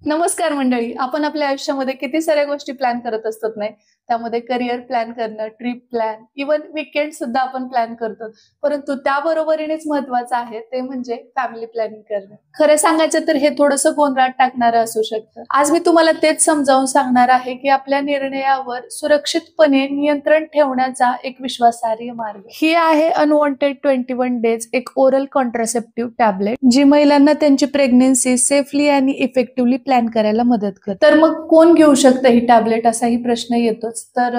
नमस्कार मंडळी. आपण आपल्या आयुष्यामध्ये किती साऱ्या गोष्टी प्लॅन करत असतो नाही. त्यामध्ये करिअर प्लॅन करणं, ट्रिप प्लॅन, इव्हन वीकेंड सुद्धा आपण प्लॅन करतो. परंतु त्याबरोबरीनेच महत्त्वाचं आहे ते म्हणजे फॅमिली प्लॅनिंग करणं. खरं सांगायचं तर हे थोडंसं गोंधळात टाकणारं असू शकतं. आज मी तुम्हाला तेच समजावून सांगणार आहे की आपल्या निर्णयावर सुरक्षितपणे नियंत्रण ठेवण्याचा एक विश्वासार्ह मार्ग. ही आहे अनवॉन्टेड 21 डेज एक ओरल कॉन्ट्रासेप्टिव्ह टॅबलेट, जी महिलांना त्यांची प्रेग्नन्सी सेफली आणि इफेक्टिव्हली प्लॅन करायला मदत करते. तर मग कोण घेऊ शकतं ही टॅबलेट असाही प्रश्न येतोच. तर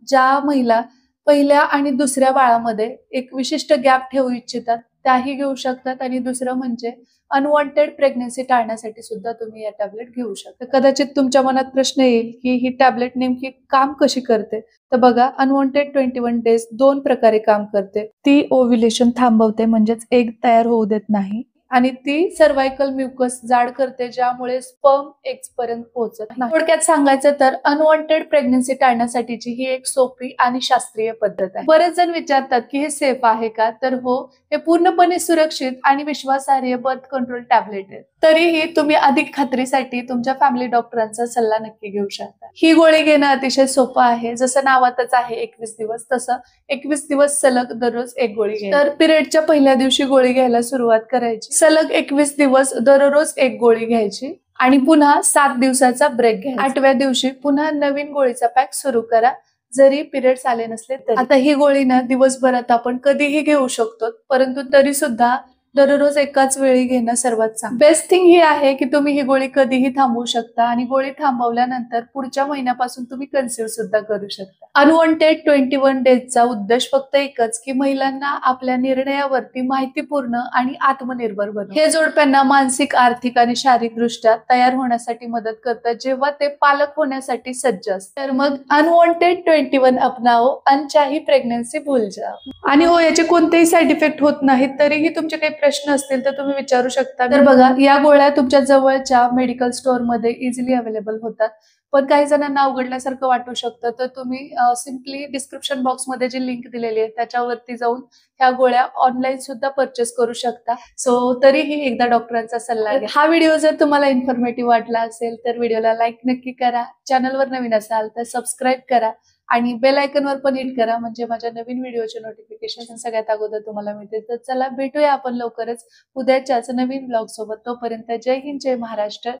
ज्या महिला पहिल्या आणि दुसऱ्या बाळामध्ये एक विशिष्ट गॅप ठेवू इच्छितात त्याही घेऊ शकतात, आणि दुसरं म्हणजे अनवॉन्टेड प्रेग्नन्सी टाळण्यासाठी सुद्धा तुम्ही या टॅबलेट घेऊ शकता. कदाचित तुमच्या मनात प्रश्न येईल की ही टॅबलेट नेमकी काम कशी करते. तर बघा, अनवॉन्टेड 21 डेज दोन प्रकारे काम करते. ती ओव्ह्युलेशन थांबवते, म्हणजेच एग तयार होऊ देत नाही, आणि ती सर्व्हायकल म्युकस जाड करते, ज्यामुळे स्पर्म एग्स पर्यंत पोहोचत नाही. थोडक्यात सांगायचं तर अनवॉन्टेड प्रेग्नन्सी टाळण्यासाठीची ही एक सोपी आणि शास्त्रीय पद्धत आहे. बरेच जण विचारतात की हे सेफ आहे का? तर हो, हे पूर्णपणे सुरक्षित आणि विश्वासार्ह बर्थ कंट्रोल टॅबलेट आहे. तरीही तुम्ही अधिक खात्रीसाठी तुमच्या फॅमिली डॉक्टरांचा सल्ला नक्की घेऊ शकता. ही गोळी घेणं अतिशय सोपं आहे. जसं नावातच आहे 21 दिवस, तसं 21 दिवस सलग दररोज एक गोळी घ्यायची. तर पिरियडच्या पहिल्या दिवशी गोळी घ्यायला सुरुवात करायची. सलग 21 दिवस दररोज एक गोळी घ्यायची आणि पुन्हा 7 दिवसाचा ब्रेक घ्यायचा. 8व्या दिवशी पुन्हा नवीन गोळीचा पॅक सुरू करा, जरी पिरियड्स आले नसले तरी. आता ही गोळी ना दिवसभरात आपण कधीही घेऊ शकतो, परंतु तरी सुद्धा दररोज एकाच वेळी घेणं सर्वात चांगलं. बेस्ट थिंग ही आहे की तुम्ही ही गोळी कधीही थांबवू शकता, आणि गोळी थांबवल्यानंतर पुढच्या महिन्यापासून तुम्ही कन्सिव्ह सुद्धा करू शकता. अनवॉन्टेड 21 डेजचा उद्देश फक्त एकच की महिलांना आपल्या निर्णयावरती माहितीपूर्ण आणि आत्मनिर्भर बनवणं. हे जोडप्यांना मानसिक, आर्थिक आणि शारीरिक दृष्ट्या तयार होण्यासाठी मदत करतं, जेव्हा ते पालक होण्यासाठी सज्ज असतात. तर मग अनवॉन्टेड 21 अपनाओ, अनचाही प्रेग्नन्सी भूल जाओ. आणि हो, याचे कोणतेही साईड इफेक्ट होत नाहीत. तरीही तुमचे काही प्रश्न असतील तर तुम्ही विचारू शकता. तर बघा, या गोळ्या तुमच्या जवळच्या मेडिकल स्टोअर मध्ये इझिली अवेलेबल होतात. पण काही जणांना अवघडल्यासारखं वाटू शकतं, तर तुम्ही सिम्पली डिस्क्रिप्शन बॉक्समध्ये जी लिंक दिलेली आहे त्याच्यावरती जाऊन ह्या गोळ्या ऑनलाईन सुद्धा परचेस करू शकता. सो तरीही एकदा डॉक्टरांचा सल्ला घ्या. हा व्हिडिओ जर तुम्हाला इन्फॉर्मेटिव्ह वाटला असेल तर व्हिडिओला लाईक नक्की करा. चॅनलवर नवीन असाल तर सबस्क्राईब करा आणि बेल आयकॉनवर पण हिट करा, म्हणजे माझ्या नवीन व्हिडिओचे नोटिफिकेशन सगळ्यात अगोदर तुम्हाला मिळते. तर चला, भेटूया आपण लवकरच उद्याच्याच नवीन ब्लॉग सोबत. तोपर्यंत जय हिंद, जय महाराष्ट्र.